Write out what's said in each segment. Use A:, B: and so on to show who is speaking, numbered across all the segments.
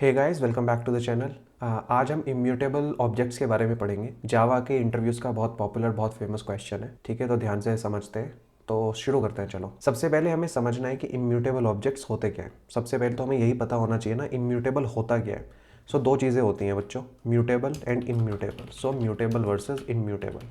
A: Hey guys, welcome back to the channel. आज हम immutable objects के बारे में पढ़ेंगे। जावा के इंटरव्यूज़ का बहुत पॉपुलर, बहुत फेमस क्वेश्चन है। ठीक है, तो ध्यान से समझते हैं। तो शुरू करते हैं। चलो, सबसे पहले हमें समझना है कि इम्यूटेबल ऑब्जेक्ट्स होते क्या है। सबसे पहले तो हमें यही पता होना चाहिए ना, इम्यूटेबल होता क्या है। सो दो चीज़ें होती हैं बच्चों, mutable and immutable. So mutable versus immutable.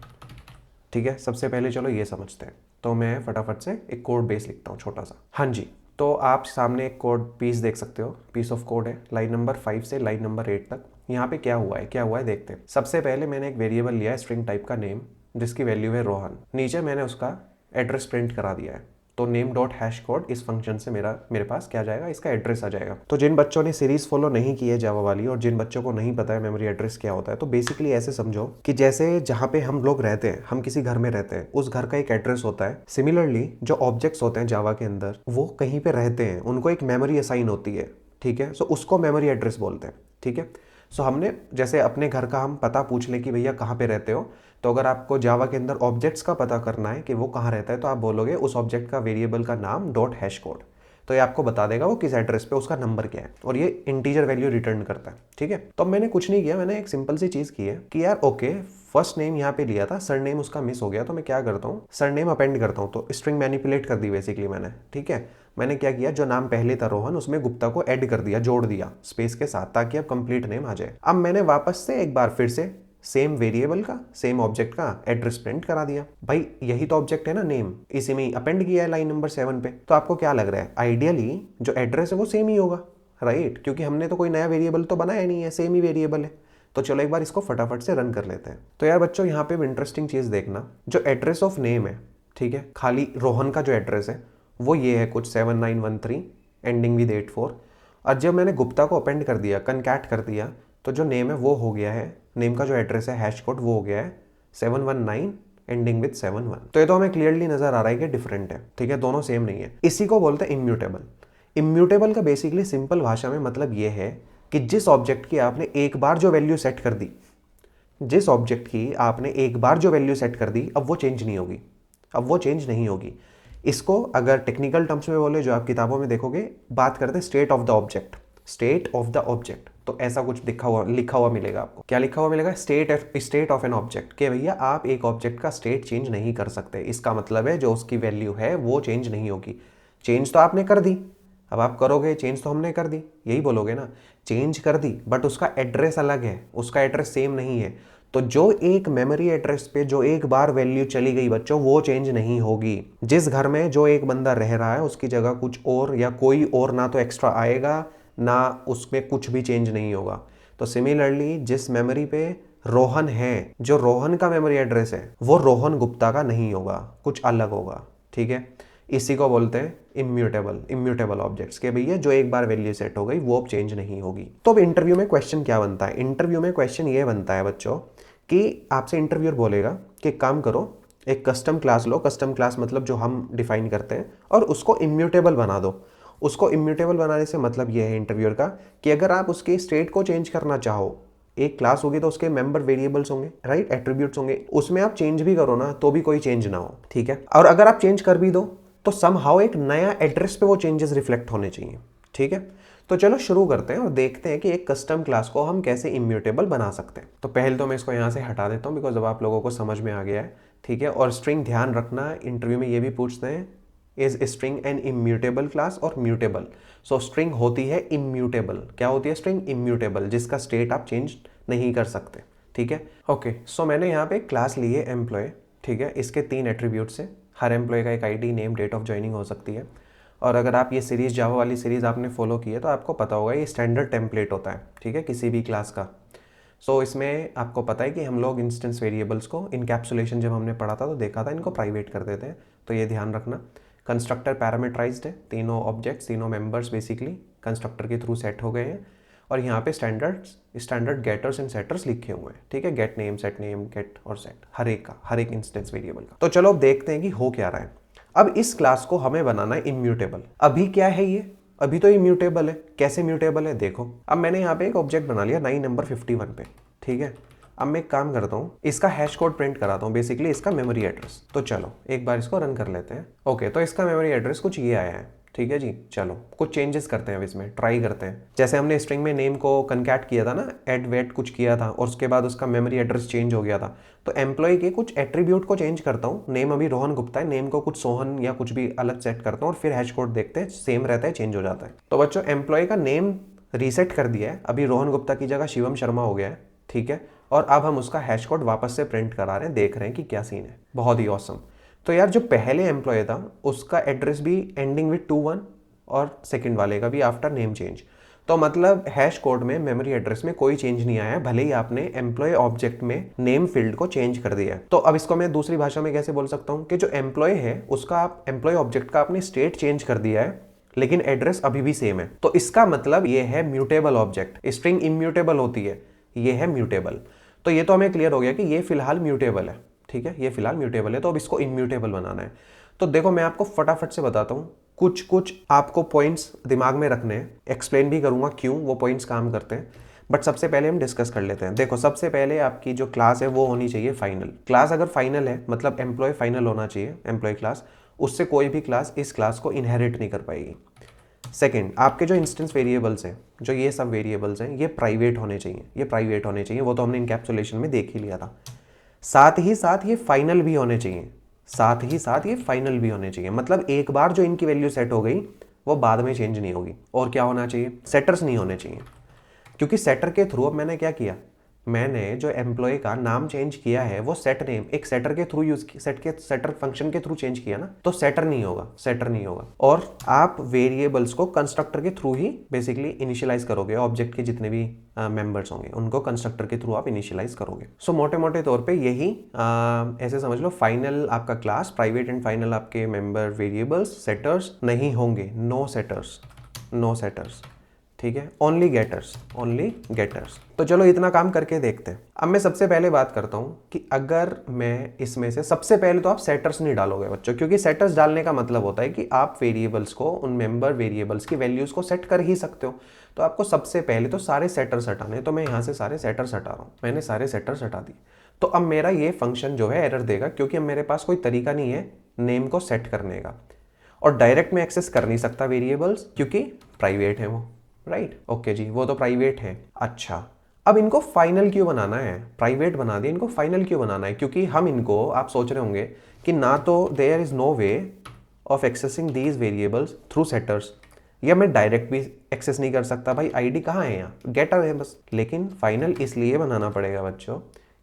A: ठीक है, सबसे पहले चलो ये समझते हैं। तो मैं फटाफट से एक कोड बेस लिखता हूँ छोटा सा। हाँ जी, तो आप सामने एक कोड पीस देख सकते हो। पीस ऑफ कोड है, लाइन नंबर 5 से लाइन नंबर 8 तक। यहाँ पे क्या हुआ है देखते हैं। सबसे पहले मैंने एक वेरिएबल लिया है स्ट्रिंग टाइप का नेम, जिसकी वैल्यू है रोहन। नीचे मैंने उसका एड्रेस प्रिंट करा दिया है। तो नेम डॉट हैश कोड इस फंक्शन से मेरे पास क्या जाएगा, इसका एड्रेस आ जाएगा। तो जिन बच्चों ने सीरीज फॉलो नहीं की है जावा वाली, और जिन बच्चों को नहीं पता है मेमोरी एड्रेस क्या होता है, तो बेसिकली ऐसे समझो कि जैसे जहाँ पे हम लोग रहते हैं, हम किसी घर में रहते हैं, उस घर का एक एड्रेस होता है। सिमिलरली जो ऑब्जेक्ट्स होते हैं जावा के अंदर, वो कहीं पे रहते हैं, उनको एक मेमोरी असाइन होती है। ठीक है, सो उसको मेमोरी एड्रेस बोलते हैं। ठीक है, सो हमने जैसे अपने घर का हम पता पूछ ले कि भैया कहाँ पे रहते हो, तो अगर आपको जावा के अंदर ऑब्जेक्ट्स का पता करना है कि वो कहाँ रहता है, तो आप बोलोगे उस ऑब्जेक्ट का वेरिएबल का नाम डॉट हैश कोड। तो ये आपको बता देगा वो किस एड्रेस पे, उसका नंबर क्या है, और ये इंटीजर वैल्यू रिटर्न करता है। ठीक है, तो मैंने कुछ नहीं किया, मैंने एक सिंपल सी चीज़ की है कि यार ओके, फर्स्ट नेम यहाँ पे लिया था, सर नेम उसका मिस हो गया, तो मैं क्या करता हूँ, सर नेम अपेंड करता हूँ। तो स्ट्रिंग मैनिपुलेट कर दी बेसिकली मैंने। ठीक है, मैंने क्या किया, जो नाम पहले था रोहन, उसमें गुप्ता को ऐड कर दिया, जोड़ दिया स्पेस के साथ, ताकि अब कंप्लीट नेम आ जाए। अब मैंने वापस से एक बार फिर से सेम वेरिएबल का, सेम ऑब्जेक्ट का एड्रेस प्रिंट करा दिया। भाई यही तो ऑब्जेक्ट है ना नेम, इसी में अपेंड किया है लाइन नंबर 7 पे। तो आपको क्या लग रहा है, आइडियली जो एड्रेस है वो सेम ही होगा, राइट? क्योंकि हमने तो कोई नया वेरिएबल तो बनाया नहीं है, सेम ही वेरिएबल है। तो चलो एक बार इसको फटाफट से रन कर लेते हैं। तो यार बच्चों, यहाँ पे इंटरेस्टिंग चीज देखना, जो एड्रेस ऑफ नेम है, ठीक है, खाली रोहन का जो एड्रेस है वो ये है कुछ 7913 एंडिंग विद 84। और जब मैंने गुप्ता को अपेंड कर दिया, कनकैट कर दिया, तो जो नेम है वो हो गया है, नेम का जो एड्रेस है हैश कोड वो हो गया है 719 एंडिंग विद 71। तो ये तो हमें क्लियरली नजर आ रहा है कि डिफरेंट है। ठीक है, दोनों सेम नहीं है। इसी को बोलते हैं इम्यूटेबल। इम्यूटेबल का बेसिकली सिंपल भाषा में मतलब ये है कि जिस ऑब्जेक्ट की आपने एक बार जो वैल्यू सेट कर दी, जिस ऑब्जेक्ट की आपने एक बार जो वैल्यू सेट कर दी, अब वो चेंज नहीं होगी, अब वो चेंज नहीं होगी। इसको अगर टेक्निकल टर्म्स में बोले, जो आप किताबों में देखोगे, बात करते हैं state of the object. State of the object, तो ऐसा कुछ लिखा हुआ मिलेगा आपको। क्या लिखा हुआ मिलेगा? स्टेट ऑफ एन ऑब्जेक्ट, कि भैया आप एक ऑब्जेक्ट का स्टेट चेंज नहीं कर सकते। इसका मतलब है जो उसकी वैल्यू है वो चेंज नहीं होगी। चेंज तो आपने कर दी, अब आप करोगे चेंज तो हमने कर दी, यही बोलोगे ना, चेंज कर दी, बट उसका एड्रेस अलग है, उसका एड्रेस सेम नहीं है। तो जो एक मेमोरी एड्रेस पे जो एक बार वैल्यू चली गई बच्चों, वो चेंज नहीं होगी। जिस घर में जो एक बंदा रह रहा है, उसकी जगह कुछ और या कोई और ना तो एक्स्ट्रा आएगा, ना उसमें कुछ भी चेंज नहीं होगा। तो सिमिलरली जिस मेमोरी पे रोहन है, जो रोहन का मेमोरी एड्रेस है, वो रोहन गुप्ता का नहीं होगा, कुछ अलग होगा। ठीक है, इसी को बोलते हैं इम्यूटेबल ऑब्जेक्ट्स, के भैया जो एक बार वैल्यू सेट हो गई वो अब चेंज नहीं होगी। तो अब इंटरव्यू में क्वेश्चन क्या बनता है? इंटरव्यू में क्वेश्चन ये बनता है बच्चों कि आपसे इंटरव्यूअर बोलेगा कि काम करो, एक कस्टम क्लास लो। कस्टम क्लास मतलब जो हम डिफाइन करते हैं, और उसको इम्यूटेबल बना दो। उसको इम्यूटेबल बनाने से मतलब ये है इंटरव्यूअर का कि अगर आप उसके स्टेट को चेंज करना चाहो, एक क्लास होगी तो उसके मेंबर वेरिएबल्स होंगे, राइट, एट्रीब्यूट्स होंगे, उसमें आप चेंज भी करो ना तो भी कोई चेंज ना हो। ठीक है, और अगर आप चेंज कर भी दो तो समहाउ एक नया एड्रेस पे वो चेंजेस रिफ्लेक्ट होने चाहिए। ठीक है, तो चलो शुरू करते हैं और देखते हैं कि एक कस्टम क्लास को हम कैसे इम्यूटेबल बना सकते हैं। तो पहले तो मैं इसको यहाँ से हटा देता हूँ, बिकॉज अब आप लोगों को समझ में आ गया है। ठीक है, और स्ट्रिंग ध्यान रखना, इंटरव्यू में ये भी पूछते हैं, is string an immutable class और म्यूटेबल? सो स्ट्रिंग होती है इम्यूटेबल। क्या होती है स्ट्रिंग? इम्यूटेबल, जिसका स्टेट आप चेंज नहीं कर सकते। ठीक है, ओके, सो मैंने यहाँ पे एक क्लास ली है एम्प्लॉय। ठीक है, इसके 3 एट्रीब्यूट्स हैं। हर एम्प्लॉय का एक ID, name, date of joining हो सकती है। और अगर आप ये सीरीज, जावा वाली सीरीज आपने फॉलो की है तो आपको पता होगा ये स्टैंडर्ड टेम्पलेट होता है। ठीक है, किसी भी क्लास का। सो इसमें आपको पता है कि हम लोग इंस्टेंस वेरिएबल्स को, इनकैप्सुलेशन जब हमने पढ़ा था तो देखा था, इनको प्राइवेट कर देते हैं, तो ये ध्यान रखना। कंस्ट्रक्टर पैरामीटराइज्ड है, तीनों ऑब्जेक्ट्स, तीनों मेंबर्स बेसिकली कंस्ट्रक्टर के थ्रू सेट हो गए हैं। और यहाँ पे स्टैंडर्ड गेटर्स एंड सेटर्स लिखे हुए हैं। ठीक है, गेट नेम, गेट और सेट, हर एक का, हर एक इंस्टेंस वेरिएबल का। तो चलो अब देखते हैं कि हो क्या रहा है। अब इस क्लास को हमें बनाना है इम्यूटेबल। अभी क्या है ये? अभी तो इम्यूटेबल है। कैसे म्यूटेबल है देखो, अब मैंने यहाँ पे एक ऑब्जेक्ट बना लिया 9 नंबर 51 पे। ठीक है, अब मैं एक काम करता हूँ, इसका हैश कोड प्रिंट कराता हूँ, बेसिकली इसका मेमोरी एड्रेस। तो चलो एक बार इसको रन कर लेते हैं। ओके, तो इसका मेमोरी एड्रेस कुछ ये आया है। ठीक है जी। चलो कुछ चेंजेस करते हैं अब इसमें, ट्राई करते हैं। जैसे हमने स्ट्रिंग में नेम को कनकैट किया था ना, एड वेट कुछ किया था और उसके बाद उसका मेमोरी एड्रेस चेंज हो गया था। तो एम्प्लॉय के कुछ एट्रीब्यूट को चेंज करता हूँ। नेम अभी रोहन गुप्ता है, नेम को कुछ सोहन या कुछ भी अलग सेट करता हूँ और फिर हैश कोड देखते हैं, सेम रहता है चेंज हो जाता है। तो बच्चों एम्प्लॉय का नेम रीसेट कर दिया है, अभी रोहन गुप्ता की जगह शिवम शर्मा हो गया है, ठीक है। और अब हम उसका हैश कोड वापस से प्रिंट करा रहे हैं, देख रहे हैं कि क्या सीन है। बहुत ही ऑसम। तो यार जो पहले एम्प्लॉय था उसका एड्रेस भी एंडिंग विद 21 और सेकंड वाले का भी आफ्टर नेम चेंज। तो मतलब हैश कोड में मेमोरी एड्रेस में कोई चेंज नहीं आया है, भले ही आपने एम्प्लॉय ऑब्जेक्ट में नेम फील्ड को चेंज कर दिया है। तो अब इसको मैं दूसरी भाषा में कैसे बोल सकता हूँ कि जो एम्प्लॉय है उसका आप एम्प्लॉय ऑब्जेक्ट का आपने स्टेट चेंज कर दिया है लेकिन एड्रेस अभी भी सेम है। तो इसका मतलब ये है म्यूटेबल ऑब्जेक्ट। स्ट्रिंग इम्यूटेबल होती है, ये है म्यूटेबल। तो ये तो हमें क्लियर हो गया कि ये फिलहाल म्यूटेबल है, ठीक है, ये फिलहाल म्यूटेबल है। तो अब इसको इम्यूटेबल बनाना है। तो देखो मैं आपको फटाफट से बताता हूँ, कुछ कुछ आपको पॉइंट्स दिमाग में रखने हैं, एक्सप्लेन भी करूंगा क्यों वो पॉइंट्स काम करते हैं। बट सबसे पहले हम डिस्कस कर लेते हैं। देखो सबसे पहले आपकी जो क्लास है वो होनी चाहिए फाइनल क्लास। अगर फाइनल है मतलब एम्प्लॉय फाइनल होना चाहिए, एम्प्लॉय क्लास। उससे कोई भी क्लास इस क्लास को इनहेरिट नहीं कर पाएगी। सेकेंड, आपके जो इंस्टेंस वेरिएबल्स हैं, जो ये सब वेरिएबल्स हैं, ये प्राइवेट होने चाहिए, ये प्राइवेट होने चाहिए। वो तो हमने इनकैप्सुलेशन में देख ही लिया था। साथ ही साथ ये फाइनल भी होने चाहिए, साथ ही साथ ये फाइनल भी होने चाहिए। मतलब एक बार जो इनकी वैल्यू सेट हो गई वो बाद में चेंज नहीं होगी। और क्या होना चाहिए, सेटर्स नहीं होने चाहिए। क्योंकि सेटर के थ्रू अब मैंने क्या किया, मैंने जो एम्प्लॉय का नाम चेंज किया है वो सेट नेम एक सेटर के थ्रू यूज सेटर फंक्शन के थ्रू चेंज किया ना, तो सेटर नहीं होगा, सेटर नहीं होगा। और आप वेरिएबल्स को कंस्ट्रक्टर के थ्रू ही बेसिकली इनिशियलाइज करोगे। ऑब्जेक्ट के जितने भी मेंबर्स होंगे उनको कंस्ट्रक्टर के थ्रू आप इनिशियलाइज करोगे। सो मोटे मोटे तौर पे यही ऐसे समझ लो, फाइनल आपका क्लास, प्राइवेट एंड फाइनल आपके मेंबर वेरिएबल्स, सेटर्स नहीं होंगे। नो सेटर्स, नो सेटर्स, ठीक है। Only getters, only getters. तो चलो इतना काम करके देखते हैं। अब मैं सबसे पहले बात करता हूं कि अगर मैं इसमें से सबसे पहले तो आप सेटर्स नहीं डालोगे बच्चों, क्योंकि सेटर्स डालने का मतलब होता है कि आप वेरिएबल्स को, उन मेंबर वेरिएबल्स की वैल्यूज को सेट कर ही सकते हो। तो आपको सबसे पहले तो सारे सेटर्स हटाने। तो मैं यहां से सारे सेटर्स हटा रहा हूं, मैंने सारे सेटर्स हटा दिए। तो अब मेरा ये फंक्शन जो है एरर देगा, क्योंकि अब मेरे पास कोई तरीका नहीं है नेम को सेट करने का। और डायरेक्ट में एक्सेस कर नहीं सकता वेरिएबल्स, क्योंकि प्राइवेट है वो, राइट। ओके जी, वो तो प्राइवेट है। अच्छा, अब इनको फाइनल क्यों बनाना है, प्राइवेट बना दिया, इनको फाइनल क्यों बनाना है? क्योंकि हम इनको, आप सोच रहे होंगे कि ना तो there is no way of accessing these variables through setters, या मैं डायरेक्ट भी एक्सेस नहीं कर सकता। भाई आईडी कहाँ है, यहाँ गेटर है बस। लेकिन फाइनल इसलिए बनाना पड़ेगा बच्चों,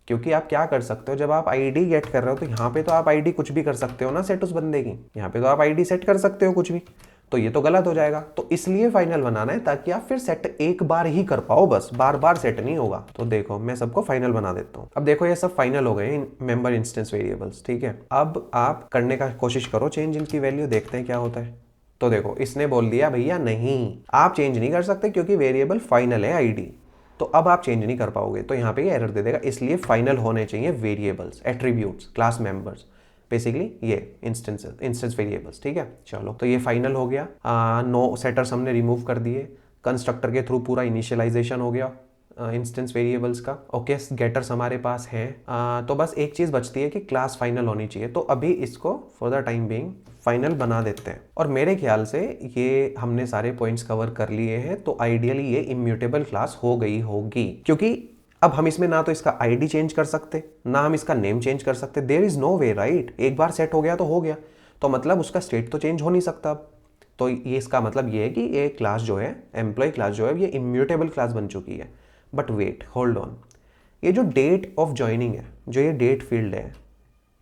A: क्योंकि आप क्या कर सकते हो, जब आप आईडी गेट कर रहे हो तो यहाँ पे तो आप आईडी कुछ भी कर सकते हो ना सेट उस बंदे की, यहाँ पे तो आप आईडी सेट कर सकते हो कुछ भी। तो ये तो गलत हो जाएगा। तो इसलिए फाइनल बनाना है ताकि आप फिर सेट एक बार ही कर पाओ, बस बार बार सेट नहीं होगा। तो देखो मैं सबको फाइनल बना देता हूँ। अब देखो ये सब फाइनल हो गए मेंबर इंस्टेंस वेरिएबल्स, ठीक है। अब आप करने का कोशिश करो चेंज इनकी वैल्यू, देखते हैं क्या होता है। तो देखो इसने बोल दिया भैया नहीं, आप चेंज नहीं कर सकते क्योंकि वेरिएबल फाइनल है आईडी। तो अब आप चेंज नहीं कर पाओगे, तो यहाँ पे ये एरर दे देगा। इसलिए फाइनल होने चाहिए variables, attributes, class members, basically ये इंस्टेंस वेरिएबल्स, ठीक है। चलो तो ये फाइनल हो गया। नो सेटर्स हमने रिमूव कर दिए, कंस्ट्रक्टर के थ्रू पूरा इनिशियलाइजेशन हो गया इंस्टेंस वेरिएबल्स का। ओके, गेटर्स हमारे पास हैं। तो बस एक चीज़ बचती है कि क्लास फाइनल होनी चाहिए। तो अभी इसको for the time being final बना देते हैं। और मेरे ख्याल से ये हमने सारे पॉइंट्स कवर कर लिए हैं, तो आइडियली ये इम्यूटेबल क्लास हो गई होगी। क्योंकि अब हम इसमें ना तो इसका आईडी चेंज कर सकते, ना हम इसका नेम चेंज कर सकते। There is no way, right. एक बार सेट हो गया तो हो गया, तो मतलब उसका स्टेट तो चेंज हो नहीं सकता अब। तो ये इसका मतलब ये है कि ये क्लास जो है, एम्प्लॉय क्लास जो है, ये इम्यूटेबल क्लास बन चुकी है। बट वेट, होल्ड ऑन, ये जो डेट ऑफ ज्वाइनिंग है, जो ये डेट फील्ड है,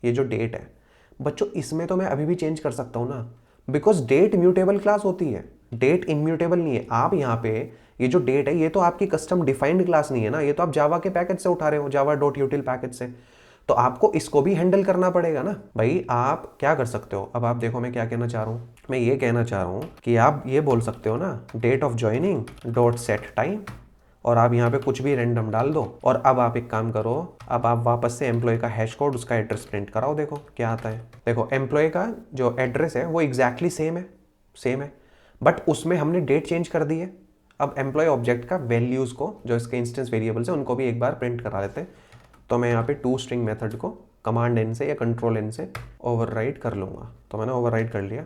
A: ये जो डेट है बच्चों, इसमें तो मैं अभी भी चेंज कर सकता हूँ ना, बिकॉज डेट म्यूटेबल क्लास होती है, डेट इम्यूटेबल नहीं है। आप यहाँ पे ये जो डेट है ये तो आपकी कस्टम डिफाइंड क्लास नहीं है ना, ये तो आप जावा के पैकेज से उठा रहे हो, जावा डॉट यूटिल पैकेज से। तो आपको इसको भी हैंडल करना पड़ेगा ना भाई। आप क्या कर सकते हो, अब आप देखो मैं क्या कहना चाह रहा हूँ। मैं ये कहना चाह रहा हूँ कि आप ये बोल सकते हो ना, date of joining dot set time, और आप यहाँ पे कुछ भी रैंडम डाल दो। और अब आप एक काम करो, अब आप वापस से एम्प्लॉय का हैश कोड, उसका एड्रेस प्रिंट कराओ, देखो क्या आता है। देखो एम्प्लॉय का जो एड्रेस है वो एग्जैक्टली सेम है, बट उसमें हमने डेट चेंज कर दी है। अब एम्प्लॉय ऑब्जेक्ट का वैल्यूज को, जो इसके इंस्टेंस वेरिएबल्स हैं, उनको भी एक बार प्रिंट करा लेते हैं। तो मैं यहाँ पे टू स्ट्रिंग मेथड को कमांड एन से या कंट्रोल एन से ओवरराइड कर लूँगा। तो मैंने ओवरराइड कर लिया।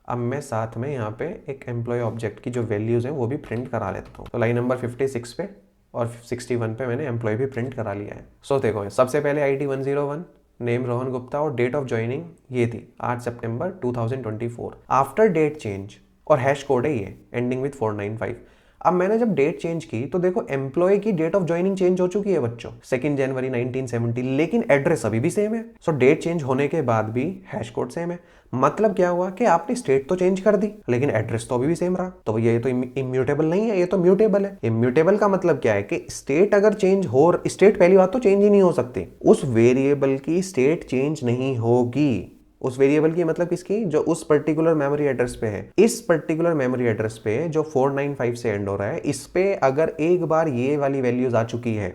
A: अब मैं साथ में यहाँ पे एक एम्प्लॉय ऑब्जेक्ट की जो वैल्यूज़ हैं वो भी प्रिंट करा लेता हूँ। तो लाइन नंबर 56 पे और 61 पे मैंने एम्प्लॉय भी प्रिंट करा लिया है। सो देखो सबसे पहले ID 101, नेम रोहन गुप्ता और डेट ऑफ ज्वाइनिंग ये थी 8 सितंबर 2024। आफ्टर डेट चेंज और हैश कोड है ये एंडिंग विथ 495। अब मैंने जब डेट चेंज की तो देखो एम्प्लॉय की डेट ऑफ ज्वाइनिंग चेंज हो चुकी है बच्चों, 2 जनवरी 1970, लेकिन एड्रेस अभी भी सेम है। सो डेट चेंज होने के बाद भी हैश कोड सेम है। मतलब क्या हुआ कि आपने स्टेट तो चेंज कर दी लेकिन एड्रेस तो अभी भी सेम रहा। तो ये तो इम्यूटेबल नहीं है, ये तो म्यूटेबल है। इम्यूटेबल का मतलब क्या है कि स्टेट अगर चेंज हो, स्टेट पहली बात तो चेंज ही नहीं हो सकती, उस वेरिएबल की स्टेट चेंज नहीं होगी। उस वेरिएबल की मतलब किसकी, जो उस पर्टिकुलर मेमोरी एड्रेस पे है। इस पर्टिकुलर मेमोरी एड्रेस पे जो 495 से एंड हो रहा है, इस पे अगर एक बार ये वाली वैल्यूज आ चुकी है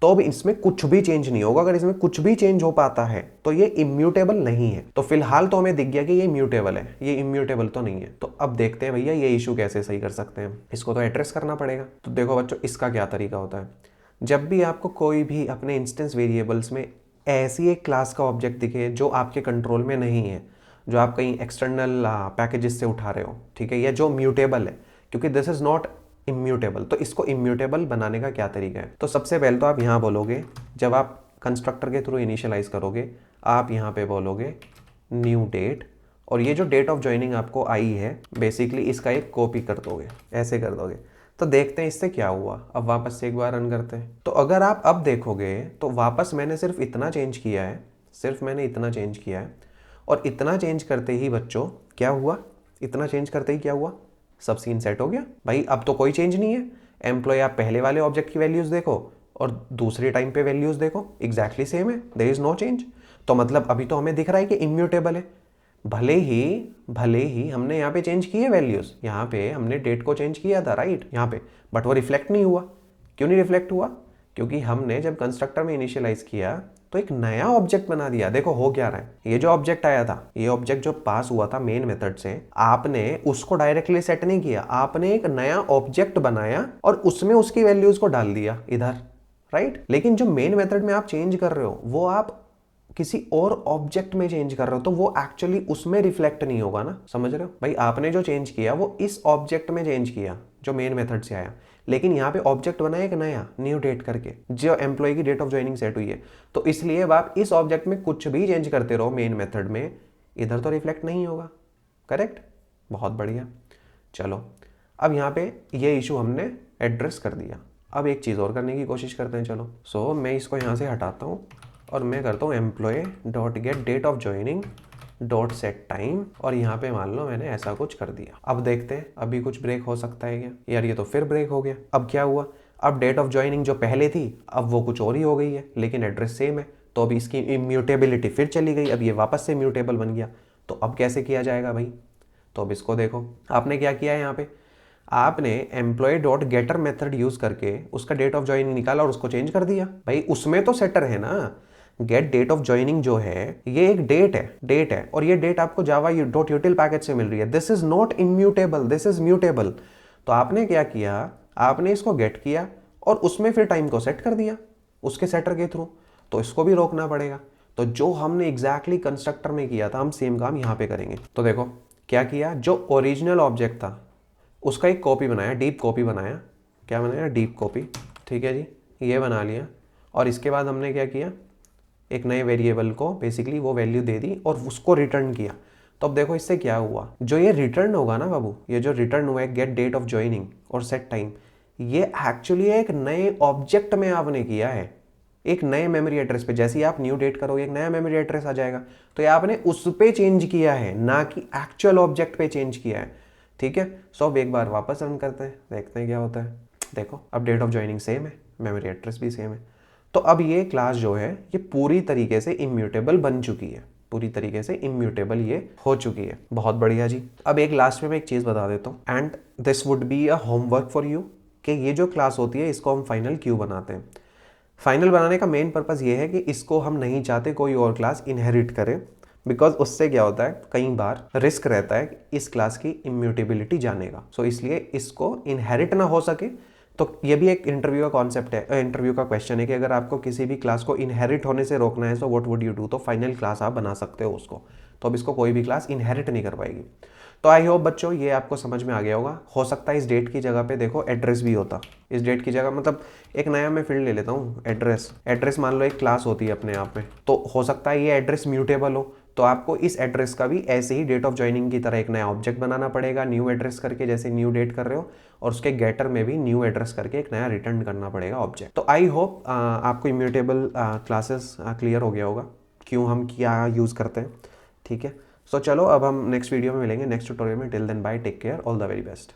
A: तो अब इसमें कुछ भी चेंज नहीं होगा। अगर इसमें कुछ भी चेंज हो पाता है तो ये इम्यूटेबल नहीं है। तो फिलहाल तो हमें दिख गया कि ये म्यूटेबल है, ये इम्यूटेबल तो नहीं है। तो अब देखते हैं भैया ये इशू कैसे सही कर सकते हैं। इसको तो एड्रेस करना पड़ेगा। तो देखो बच्चों इसका क्या तरीका होता है। जब भी आपको कोई भी अपने इंस्टेंस वेरिएबल्स में ऐसी एक क्लास का ऑब्जेक्ट दिखे जो आपके कंट्रोल में नहीं है, जो आप कहीं एक्सटर्नल पैकेजेस से उठा रहे हो, ठीक है, या जो म्यूटेबल है, क्योंकि दिस इज नॉट इम्यूटेबल, तो इसको इम्यूटेबल बनाने का क्या तरीका है। तो सबसे पहले तो आप यहाँ बोलोगे, जब आप कंस्ट्रक्टर के थ्रू इनिशियलाइज करोगे, आप यहाँ पे बोलोगे न्यू डेट, और ये जो डेट ऑफ ज्वाइनिंग आपको आई है बेसिकली इसका एक कॉपी कर दोगे, ऐसे कर दोगे। तो देखते हैं इससे क्या हुआ। अब वापस से एक बार रन करते हैं। तो अगर आप अब देखोगे तो वापस मैंने सिर्फ इतना चेंज किया है, सिर्फ मैंने इतना चेंज किया है, और इतना चेंज करते ही बच्चों क्या हुआ, इतना चेंज करते ही क्या हुआ, सब सीन सेट हो गया भाई। अब तो कोई चेंज नहीं है। एम्प्लॉय आप पहले वाले ऑब्जेक्ट की वैल्यूज देखो और दूसरे टाइम पे वैल्यूज देखो, एग्जैक्टली सेम है, देयर इज नो चेंज। तो मतलब अभी तो हमें दिख रहा है कि इम्यूटेबल है। भले ही हमने यहाँ पे चेंज की है वैल्यूज, यहाँ पे हमने डेट को चेंज किया था राइट यहाँ पे, बट वो रिफ्लेक्ट नहीं हुआ। क्यों नहीं रिफ्लेक्ट हुआ, क्योंकि हमने जब कंस्ट्रक्टर में इनिशियलाइज किया तो एक नया ऑब्जेक्ट बना दिया। देखो हो क्या रहा है, ये जो ऑब्जेक्ट आया था, ये ऑब्जेक्ट जो पास हुआ था मेन मेथड से, आपने उसको डायरेक्टली सेट नहीं किया, आपने एक नया ऑब्जेक्ट बनाया और उसमें उसकी वैल्यूज को डाल दिया इधर, राइट। लेकिन जो मेन मेथड में आप चेंज कर रहे हो वो आप किसी और ऑब्जेक्ट में चेंज कर रहे हो, तो वो एक्चुअली उसमें रिफ्लेक्ट नहीं होगा ना, समझ रहे हो भाई। आपने जो चेंज किया वो इस ऑब्जेक्ट में चेंज किया जो मेन मेथड से आया, लेकिन यहाँ पे ऑब्जेक्ट बना एक नया न्यू डेट करके, जो एम्प्लॉय की डेट ऑफ ज्वाइनिंग सेट हुई है। तो इसलिए आप इस ऑब्जेक्ट में कुछ भी चेंज करते रहो मेन मेथड में, इधर तो रिफ्लेक्ट नहीं होगा, करेक्ट। बहुत बढ़िया। चलो अब यहाँ पे ये इशू हमने एड्रेस कर दिया। अब एक चीज़ और करने की कोशिश करते हैं। चलो सो मैं इसको यहाँ से हटाता हूँ और मैं करता हूँ employee dot get date of joining dot set time, और यहाँ पे मान लो मैंने ऐसा कुछ कर दिया। अब देखते हैं अभी कुछ ब्रेक हो सकता है क्या। यार ये तो फिर ब्रेक हो गया। अब क्या हुआ, अब डेट ऑफ ज्वाइनिंग जो पहले थी अब वो कुछ और ही हो गई है, लेकिन एड्रेस सेम है। तो अभी इसकी इम्यूटेबिलिटी फिर चली गई, अब ये वापस से म्यूटेबल बन गया। तो अब कैसे किया जाएगा भाई। तो अब इसको देखो, आपने क्या किया है यहाँ पे, आपने employee dot getter method use करके उसका डेट ऑफ ज्वाइनिंग निकाला और उसको चेंज कर दिया। भाई उसमें तो सेटर है ना, गेट डेट ऑफ ज्वाइनिंग जो है ये एक डेट है और ये डेट आपको जावा डॉट यूटिल पैकेज से मिल रही है। This is not immutable, this is mutable. तो आपने क्या किया, आपने इसको गेट किया और उसमें फिर टाइम को सेट कर दिया उसके सेटर के थ्रू। तो इसको भी रोकना पड़ेगा। तो जो हमने एग्जैक्टली कंस्ट्रक्टर में किया था हम सेम काम यहाँ पे करेंगे। तो देखो क्या किया, जो ओरिजिनल ऑब्जेक्ट था उसका एक कॉपी बनाया, डीप कॉपी बनाया। क्या बनाया, डीप कॉपी, ठीक है जी, ये बना लिया। और इसके बाद हमने क्या किया, एक नए वेरिएबल को बेसिकली वो वैल्यू दे दी और उसको रिटर्न किया। तो अब देखो इससे क्या हुआ, जो ये रिटर्न होगा ना बाबू, ये जो रिटर्न हुआ है गेट डेट ऑफ ज्वाइनिंग और सेट टाइम, ये एक्चुअली एक नए ऑब्जेक्ट में आपने किया है, एक नए मेमोरी एड्रेस पे। जैसे ही आप न्यू डेट करोगे एक नया मेमोरी एड्रेस आ जाएगा, तो ये आपने उस पे चेंज किया है, ना कि एक्चुअल ऑब्जेक्ट पे चेंज किया है, ठीक है। सो अब एक बार वापस रन करते हैं, देखते हैं क्या होता है। देखो अब डेट ऑफ ज्वाइनिंग सेम है, मेमोरी एड्रेस भी सेम है। तो अब ये क्लास जो है ये पूरी तरीके से इम्यूटेबल बन चुकी है, पूरी तरीके से इम्यूटेबल ये हो चुकी है। बहुत बढ़िया जी। अब एक लास्ट में मैं एक चीज़ बता देता हूँ, and this would be a homework for you, कि ये जो क्लास होती है इसको हम फाइनल क्यों बनाते हैं। फाइनल बनाने का मेन पर्पज़ ये है कि इसको हम नहीं चाहते कोई और क्लास इनहेरिट करे, बिकॉज उससे क्या होता है, कई बार रिस्क रहता है इस क्लास की इम्यूटेबिलिटी जाने का। सो इसलिए इसको इनहेरिट ना हो सके। तो ये भी एक इंटरव्यू का कॉन्सेप्ट है, इंटरव्यू का क्वेश्चन है कि अगर आपको किसी भी क्लास को इनहेरिट होने से रोकना है तो व्हाट वुड यू डू। तो फाइनल क्लास आप बना सकते हो उसको। तो अब इसको कोई भी क्लास इनहेरिट नहीं कर पाएगी। तो आई होप बच्चों ये आपको समझ में आ गया होगा। हो सकता है इस डेट की जगह पे देखो एड्रेस भी होता, इस डेट की जगह मतलब एक नया मैं फील्ड ले लेता हूँ, एड्रेस मान लो एक क्लास होती है अपने आप में, तो हो सकता है ये एड्रेस म्यूटेबल हो, तो आपको इस एड्रेस का भी ऐसे ही डेट ऑफ ज्वाइनिंग की तरह एक नया ऑब्जेक्ट बनाना पड़ेगा, न्यू एड्रेस करके, जैसे न्यू डेट कर रहे हो, और उसके गेटर में भी न्यू एड्रेस करके एक नया रिटर्न करना पड़ेगा ऑब्जेक्ट। तो आई होप आपको इम्यूटेबल क्लासेस क्लियर हो गया होगा, क्यों हम क्या यूज़ करते हैं। ठीक है, सो चलो अब हम नेक्स्ट वीडियो में मिलेंगे, नेक्स्ट ट्यूटोरियल में। Till then bye, take care, all the very best.